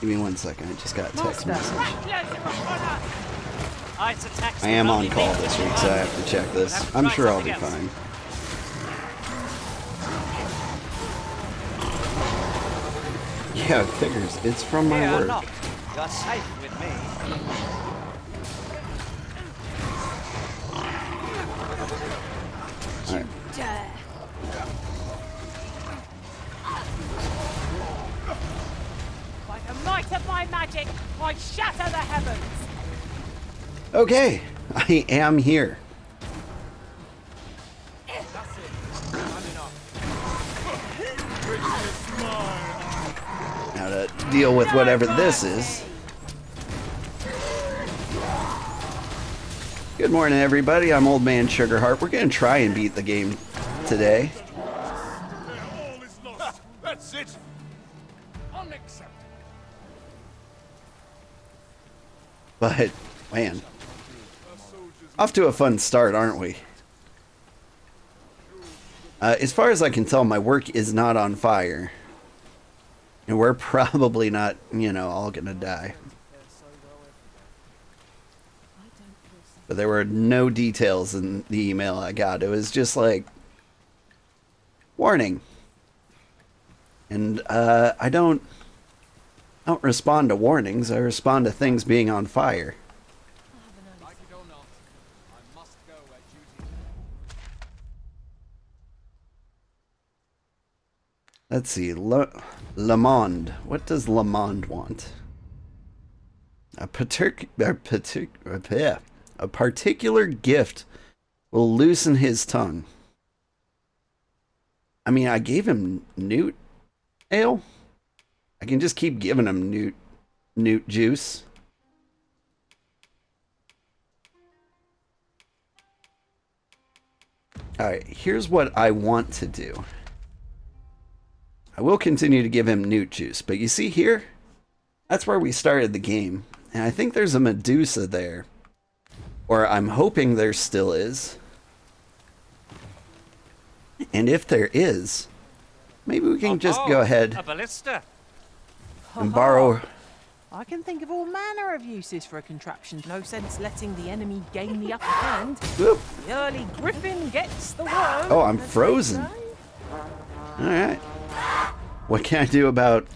Give me 1 second. I just got a text message. I I am on call this week, so I have to check this. I'm sure I'll be fine. Yeah, it figures. It's from my work. You're safe with me. Right. By the might of my magic, I shatter the heavens. Okay, I am here. Now to deal with whatever this is. Good morning, everybody. I'm Old Man Sugarheart. We're going to try and beat the game today. All is lost. That's it. Unacceptable. But, man, off to a fun start, aren't we? As far as I can tell, my work is not on fire. And we're probably not, you know, all gonna die. But there were no details in the email I got. It was just like, warning. And I don't respond to warnings. I respond to things being on fire. Let's see, Le Monde. What does Le Monde want? A particular gift will loosen his tongue. I mean, I gave him newt ale. I can just keep giving him newt juice. Alright, here's what I want to do. I will continue to give him newt juice, but you see here? That's where we started the game. And I think there's a Medusa there. Or I'm hoping there still is. And if there is, maybe we can just go ahead and borrow. I can think of all manner of uses for a contraption. No sense letting the enemy gain the upper hand. Whoop. The early griffin gets the worm. Oh, I'm frozen. Alright. What can I do about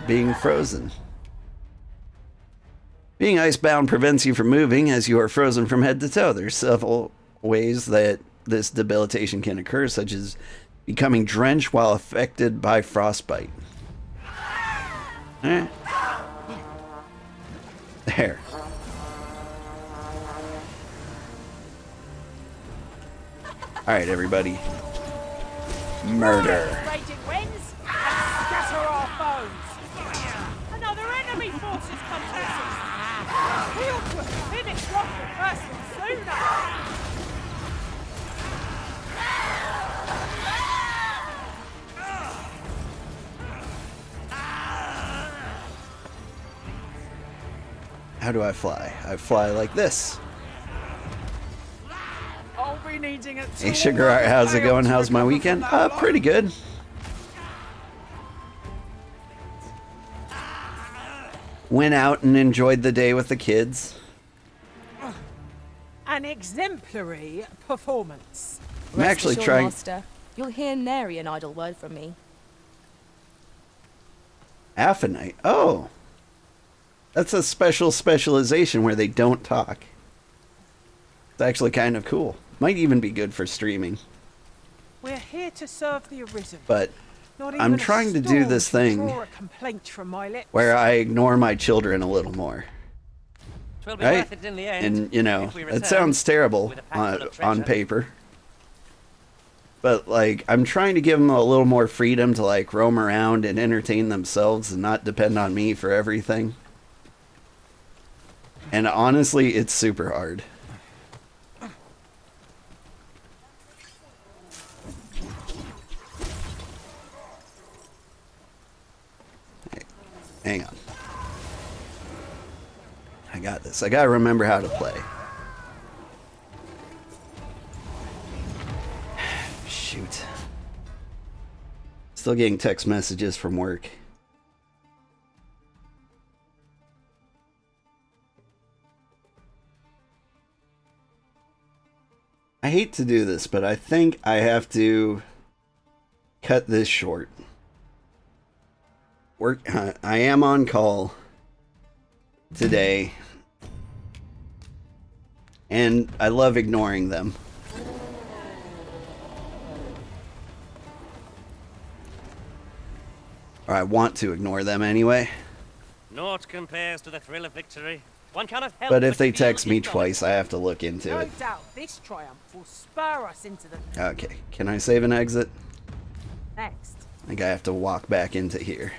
being frozen? Being icebound prevents you from moving as you are frozen from head to toe. There's several ways that this debilitation can occur, such as becoming drenched while affected by frostbite. There. Alright, everybody. Murder. Another enemy force has come to us. We ought to have finished off the first one sooner. How do I fly? I fly like this. I'll be needing it. Hey, Sugarheart, how's it going? How's my weekend? Pretty good. Went out and enjoyed the day with the kids. An exemplary performance. I'm actually trying. Master. You'll hear nary an idle word from me. Aphanite. Oh. That's a special specialization where they don't talk. It's actually kind of cool. Might even be good for streaming. We're here to serve the Arisen. But I'm trying to do this thing where I ignore my children a little more. Right? And, you know, it sounds terrible on paper. But, like, I'm trying to give them a little more freedom to, like, roam around and entertain themselves and not depend on me for everything. And honestly, it's super hard. Hang on. I got this. I gotta remember how to play. Shoot. Still getting text messages from work. I hate to do this, but I think I have to cut this short. I am on call today, and I love ignoring them. Or I want to ignore them anyway. Naught compares to the thrill of victory. One cannot help But if they feel text me its twice, I have to look into No it. doubt this triumph will spur us into the Okay, can I save and exit? next. I think I have to walk back into here.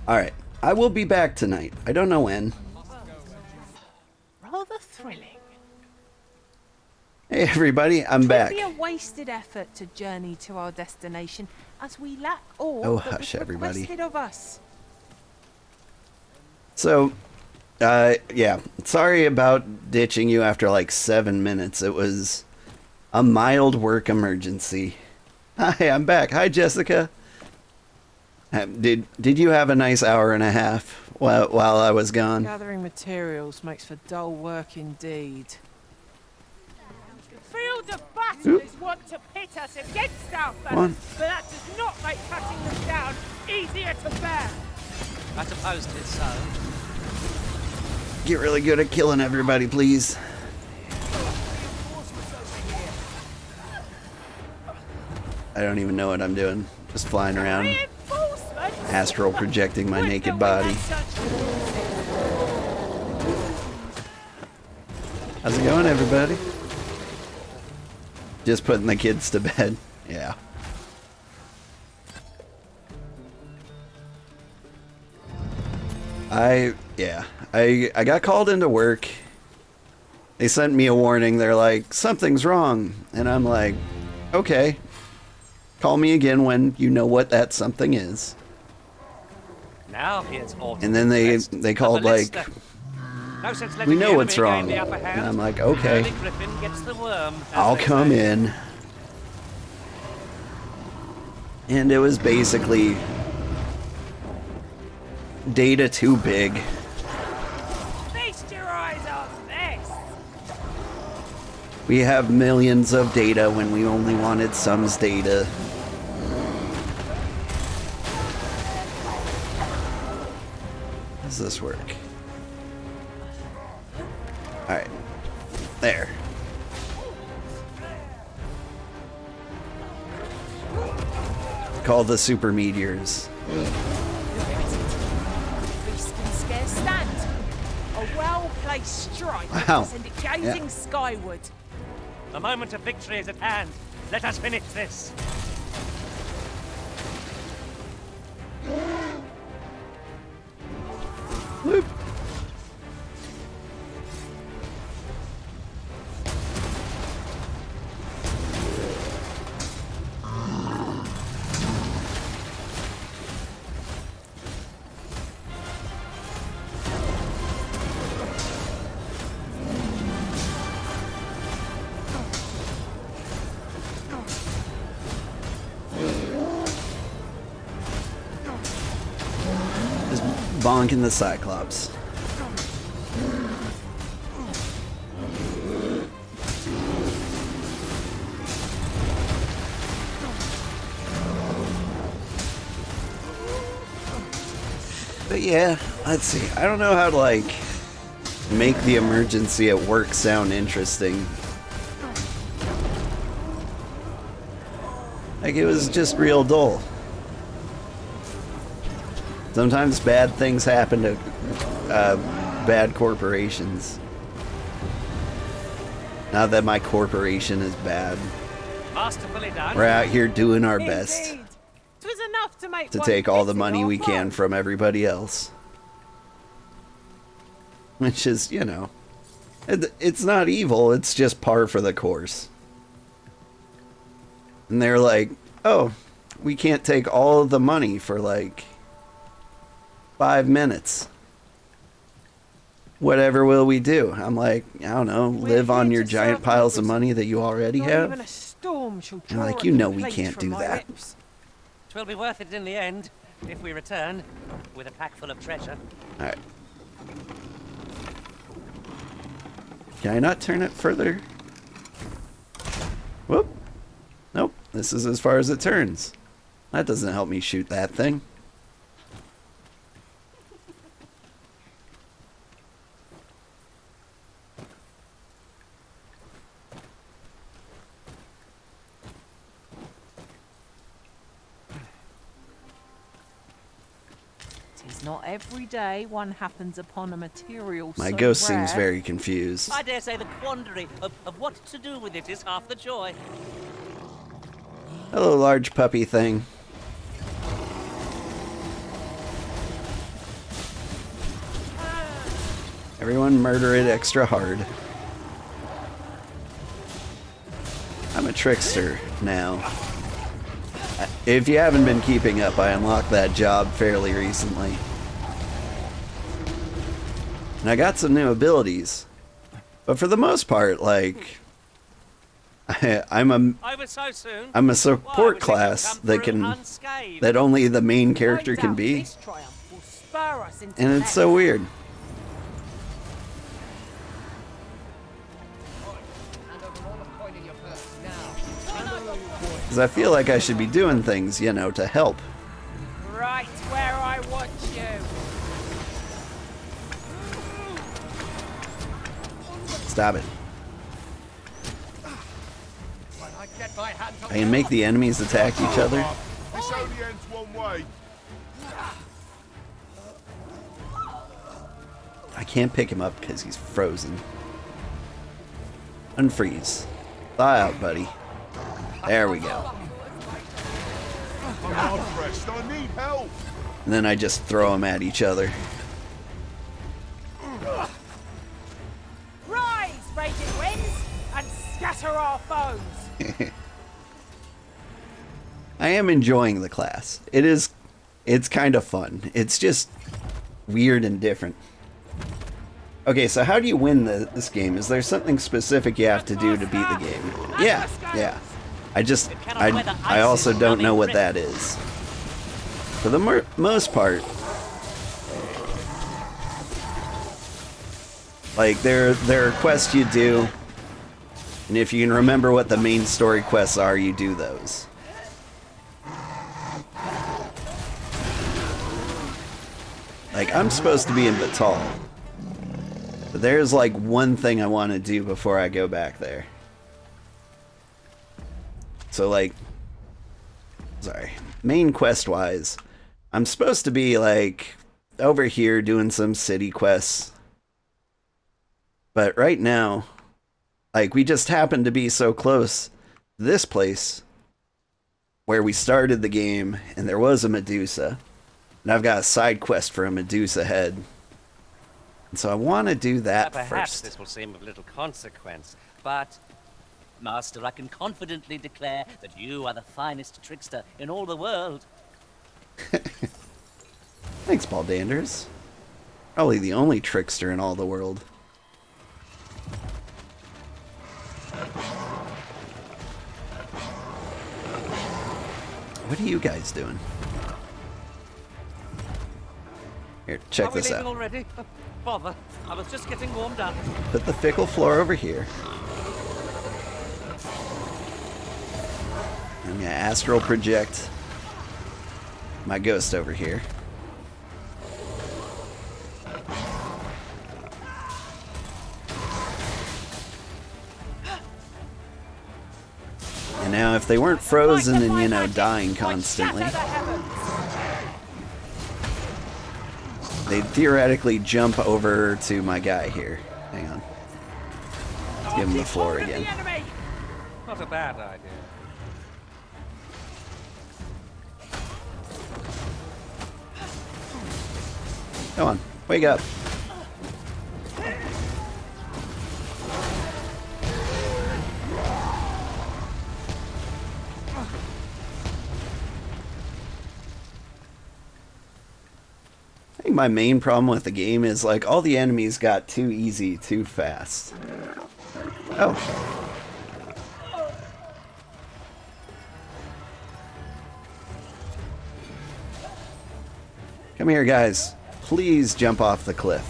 Alright, I will be back tonight. I don't know when. Rather thrilling. Hey everybody, I'm back. It would be a wasted effort to journey to our destination, as we lack all Oh, that hush, was everybody. requested of us. So, yeah, sorry about ditching you after like 7 minutes. It was a mild work emergency. Hi, I'm back. Hi, Jessica. Did you have a nice hour and a half while I was gone? Gathering materials makes for dull work indeed. The field of battle is what to pit us against our foes, but that does not make cutting them down easier to bear. I suppose it is so. Get really good at killing everybody, please. I don't even know what I'm doing. Just flying around, Reinforcements? astral projecting my Wouldn't naked we body. have such- How's it going, everybody? Just putting the kids to bed. Yeah. I got called into work. They sent me a warning. They're like, something's wrong. And I'm like, okay. Call me again when you know what that something is. Now here's Autumn. And then they called like, No sense we letting know the what's enemy wrong. gain the upper hand. And I'm like, okay, Early Griffin gets the worm, as I'll they come say. in. And it was basically data too big. Feast your eyes on this! We have millions of data when we only wanted some's data. How does this work? Alright. There. Call the super meteors. Beast can scarce stand. A well-placed strike Wow. will send it gazing Yeah. skyward. The moment of victory is at hand. Let us finish this. Whoop. Just bonking the Cyclops. But yeah, let's see. I don't know how to like make the emergency at work sound interesting. Like it was just real dull. Sometimes bad things happen to bad corporations. Not that my corporation is bad. Masterfully done. We're out here doing our best Indeed. 'Twas enough to make to one take all the pity money our we can foe. from everybody else. Which is, you know, it's not evil, it's just par for the course. And they're like, oh, we can't take all of the money for like 5 minutes. Whatever will we do? I'm like, I don't know, We're live on here your to giant serve piles of others. money that you already Not have. even a storm shall I'm draw like, a you know we complaint can't from do my that. lips. 'Twill be worth it in the end, if we return with a pack full of treasure. Alright. Can I not turn it further? Whoop. Nope. This is as far as it turns. That doesn't help me shoot that thing. It's not every day one happens upon a material My so ghost rare. seems very confused. I dare say the quandary of what to do with it is half the joy. Hello, large puppy thing. Everyone murder it extra hard. I'm a trickster now. If you haven't been keeping up, I unlocked that job fairly recently. And I got some new abilities. But for the most part, like, I'm a support class that only the main character can be. And it's so weird. Because I feel like I should be doing things, you know, to help. Right where I want you. Stop it. I can make the enemies attack each other. This only ends one way. I can't pick him up because he's frozen. Unfreeze. Thaw out, buddy. There we go. I'm hard pressed. I need help. And then I just throw them at each other. Rise, raging winds, and scatter our foes. I am enjoying the class. It's kind of fun. It's just weird and different. Okay, so how do you win this game? Is there something specific you have to do to beat the game? Yeah. I also don't know what that is. For the most part, like there are quests you do, and if you can remember what the main story quests are, you do those. Like, I'm supposed to be in Batal, but there's like one thing I want to do before I go back there. So, like, sorry, main quest wise, I'm supposed to be like over here doing some city quests, but right now, like, we just happen to be so close to this place where we started the game, and there was a Medusa, and I've got a side quest for a Medusa head, and so I want to do that Perhaps first. this will seem of little consequence, but Master, I can confidently declare that you are the finest trickster in all the world. Thanks, Baldanders. Probably the only trickster in all the world. What are you guys doing? Here, check this out. Already? Bother, I was just getting warmed up. Put the fickle floor over here. I'm gonna astral project my ghost over here. And now if they weren't frozen and, you know, dying constantly, they'd theoretically jump over to my guy here. Hang on. Let's give him the floor again. Not a bad idea. Come on, wake up. I think my main problem with the game is, like, all the enemies got too easy too fast. Oh. Come here, guys. Please jump off the cliff.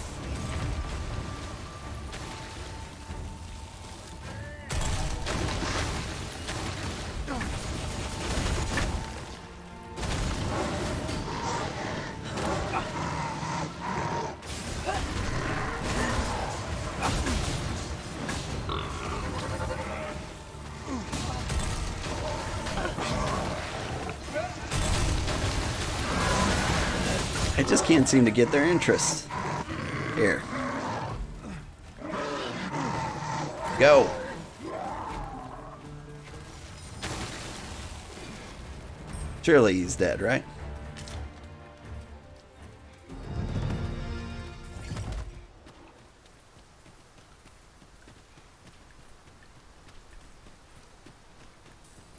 I just can't seem to get their interest. Here. Go. Surely he's dead, right?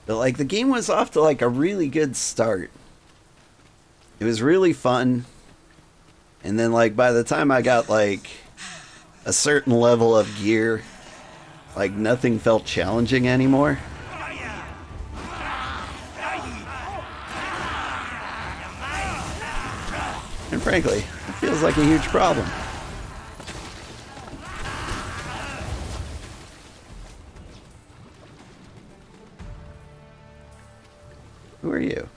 But like the game was off to like a really good start. It was really fun. And then like by the time I got like a certain level of gear, like nothing felt challenging anymore. And frankly, it feels like a huge problem. Who are you?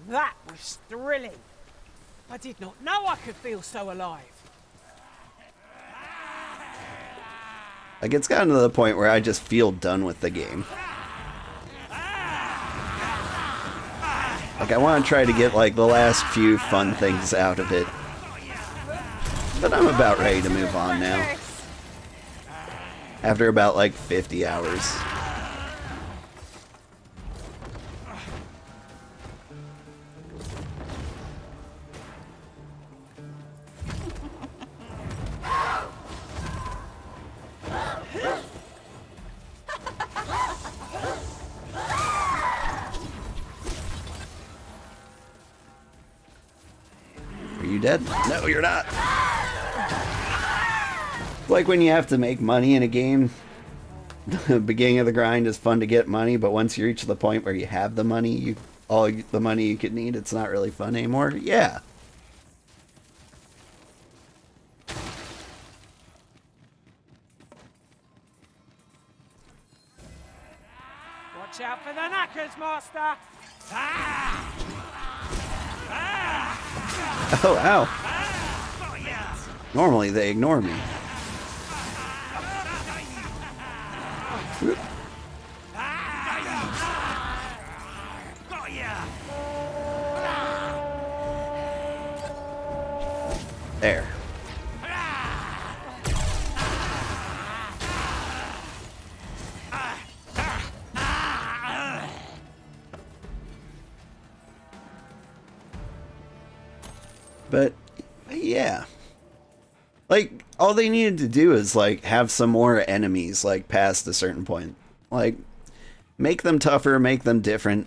That was thrilling. I did not know I could feel so alive. Like it's gotten to the point where I just feel done with the game. Like I want to try to get like the last few fun things out of it. But I'm about ready to move on now. After about like 50 hours. Are you dead? No, you're not. Like when you have to make money in a game, the beginning of the grind is fun to get money, but once you reach the point where you have the money, all the money you could need, it's not really fun anymore. Yeah. Watch out for the knackers, Master! Oh, ow. Normally they ignore me. Whoop. There. But yeah, like all they needed to do is like have some more enemies like past a certain point, like make them tougher, make them different.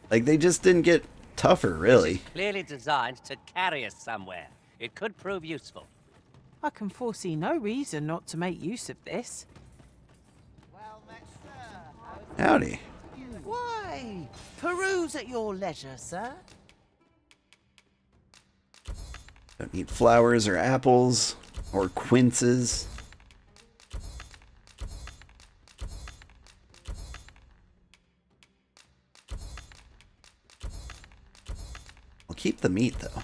Like they just didn't get tougher, really. This is clearly designed to carry us somewhere. It could prove useful. I can foresee no reason not to make use of this. Howdy. Why? Peruse at your leisure, sir. Don't need flowers or apples or quinces. I'll keep the meat though.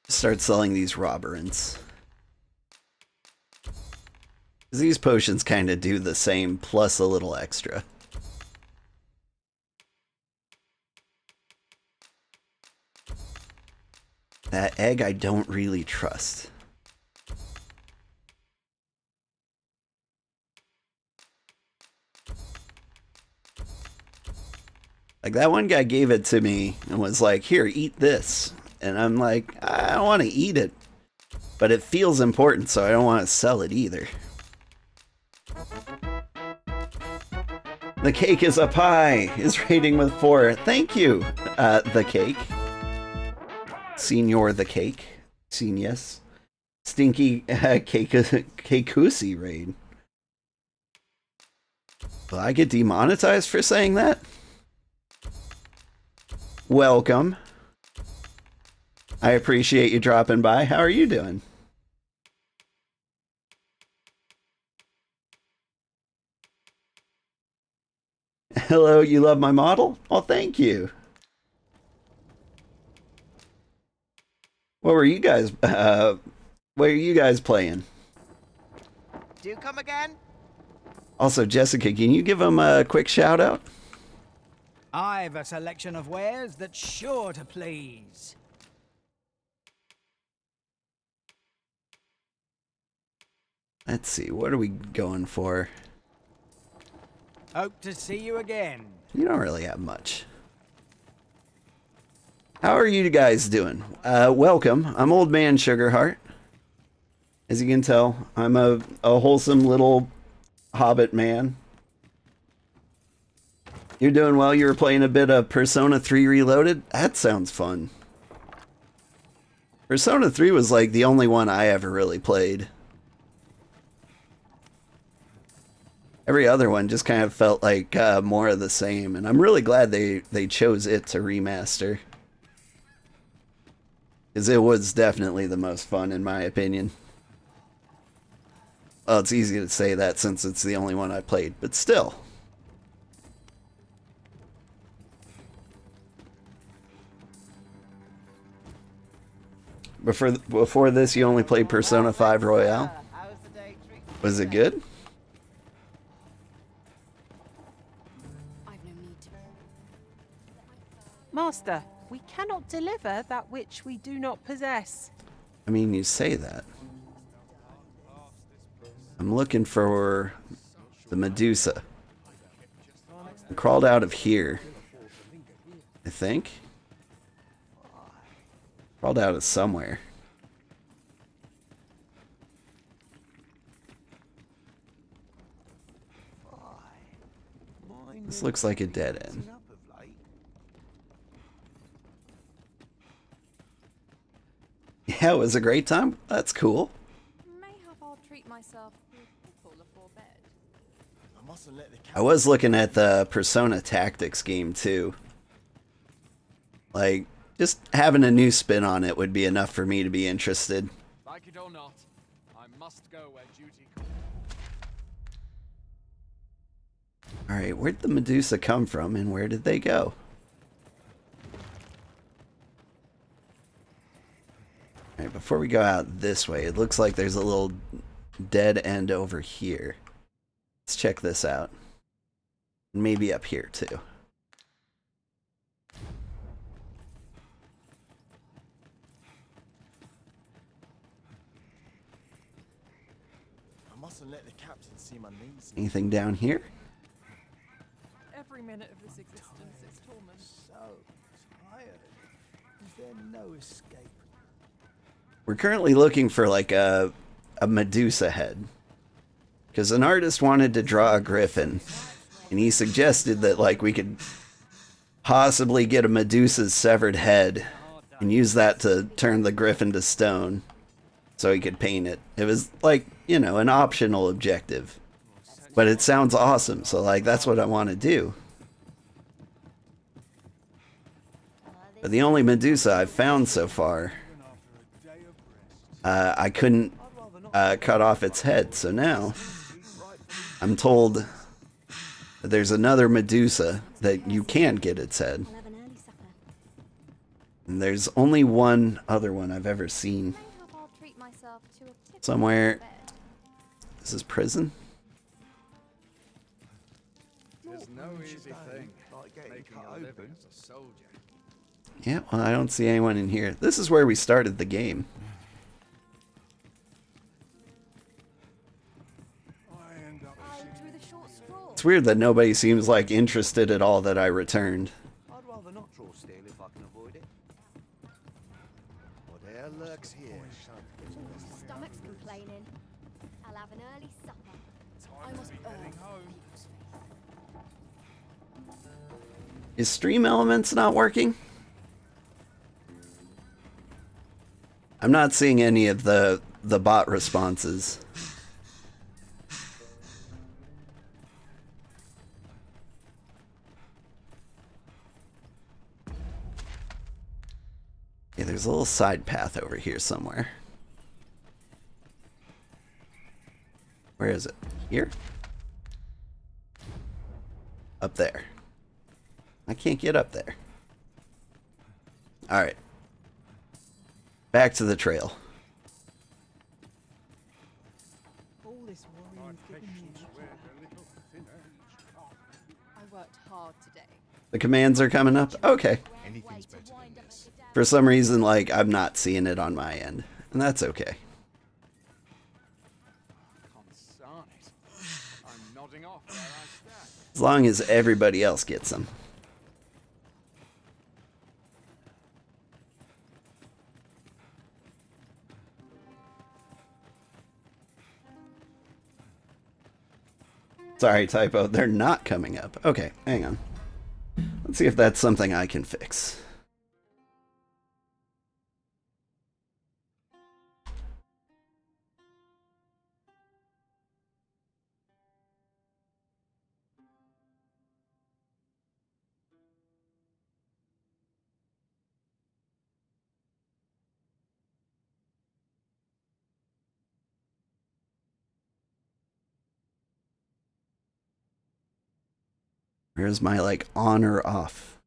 Start selling these robberants. These potions kind of do the same, plus a little extra. That egg I don't really trust. Like that one guy gave it to me and was like, here, eat this. And I'm like, I don't want to eat it, but it feels important, so I don't want to sell it either. The cake is up high, is rating with 4. Thank you, the cake. Senior the cake. Yes. Stinky Kekusi raid. Will I get demonetized for saying that? Welcome. I appreciate you dropping by. How are you doing? Hello, you love my model? Well, thank you. What were you guys, what are you guys playing? Do you come again? Also, Jessica, can you give them a quick shout out? I've a selection of wares that's sure to please. Let's see, what are we going for? Hope to see you again. You don't really have much. How are you guys doing? Welcome. I'm Old Man Sugarheart. As you can tell, I'm a wholesome little hobbit man. You're doing well. You were playing a bit of Persona 3 Reloaded? That sounds fun. Persona 3 was like the only one I ever really played. Every other one just kind of felt like more of the same, and I'm really glad they chose it to remaster. Because it was definitely the most fun, in my opinion. Well, it's easy to say that since it's the only one I played, but still. Before this, you only played Persona 5 Royale? Was it good? Master, we cannot deliver that which we do not possess. I mean, you say that. I'm looking for the Medusa. I crawled out of here, I think. Crawled out of somewhere. This looks like a dead end. Yeah, it was a great time. That's cool. Mayhap I'll treat myself to a pickle before bed. I was looking at the Persona Tactics game too. Like, just having a new spin on it would be enough for me to be interested. Like it or not, I must go where duty calls. Alright, where'd the Medusa come from and where did they go? Alright, before we go out this way, it looks like there's a little dead end over here. Let's check this out. Maybe up here too. I mustn't let the captain see my knees. Anything down here? Every minute of this existence is torment. So tired. Is there no escape? We're currently looking for like a Medusa head. Because an artist wanted to draw a griffin. And he suggested that like we could possibly get a Medusa's severed head and use that to turn the griffin to stone so he could paint it. It was like, you know, an optional objective. But it sounds awesome, so like that's what I want to do. But the only Medusa I've found so far, I couldn't cut off its head, so now I'm told that there's another Medusa that you can get its head. And there's only one other one I've ever seen. Somewhere. This is prison? There's no easy thing, making a living as a soldier. Yeah, well, I don't see anyone in here. This is where we started the game. It's weird that nobody seems like interested at all that I returned. I'd rather not draw steel if I can avoid it. Whatever lurks here. Stomach's complaining. I'll have an early supper. I must earn people's faith. Is Stream Elements not working? I'm not seeing any of the bot responses. Yeah, there's a little side path over here somewhere. Where is it? Here? Up there. I can't get up there. Alright. Back to the trail. All this worrying's giving me I worked hard today. The commands are coming up? Okay. Anything's better than this. For some reason, like, I'm not seeing it on my end. And that's okay. I'm nodding off where I stand. As long as everybody else gets them. Sorry, typo. They're not coming up. Okay, hang on. Let's see if that's something I can fix. Where's my, like, on or off?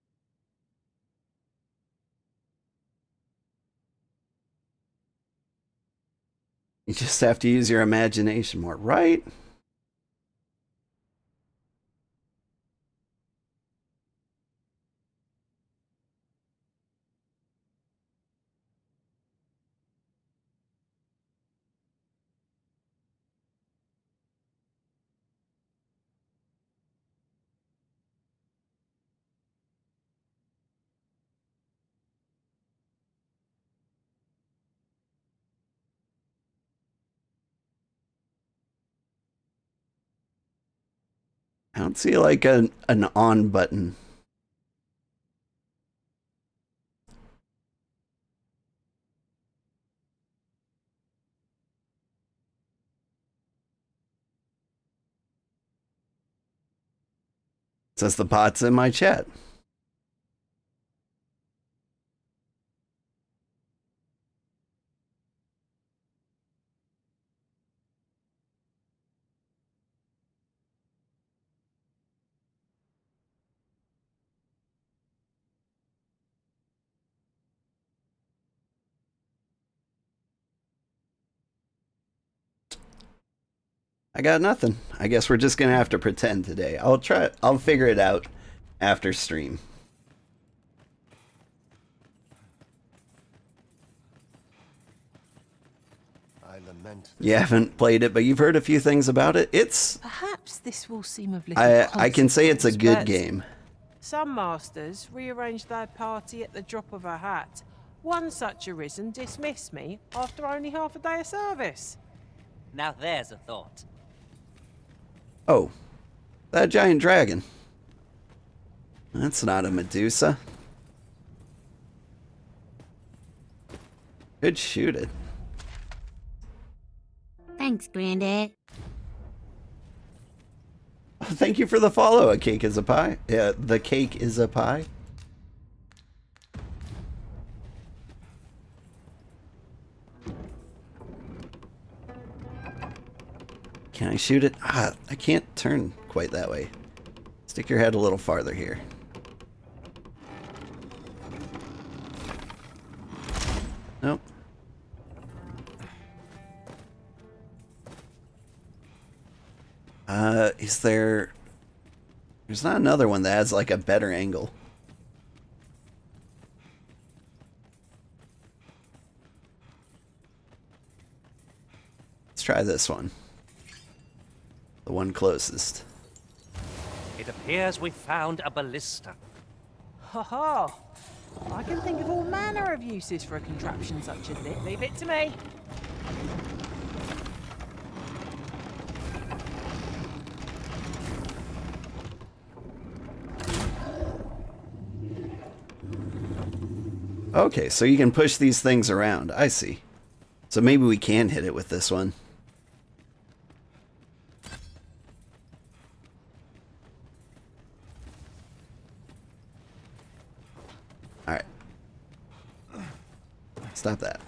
You just have to use your imagination more, right? I don't see like an on button. It says the bot's in my chat. I got nothing. I guess we're just gonna have to pretend today. I'll figure it out after stream. I lament. You haven't played it, but you've heard a few things about it. It's Perhaps this will seem of little I can say it's a good consequence, game. Some masters rearrange their party at the drop of a hat. One such arisen dismissed me after only half a day of service. Now there's a thought. Oh, that giant dragon. That's not a Medusa. Could shoot it. Thanks, Granddad. Thank you for the follow. A cake is a pie. Yeah, the cake is a pie. Can I shoot it? Ah, I can't turn quite that way. Stick your head a little farther here. Nope. Is there... There's not another one that has like a better angle. Let's try this one. The one closest. It appears we found a ballista. Ha ha! I can think of all manner of uses for a contraption such as this. Leave it to me. Okay, so you can push these things around. I see. So maybe we can hit it with this one. Alright. Stop that.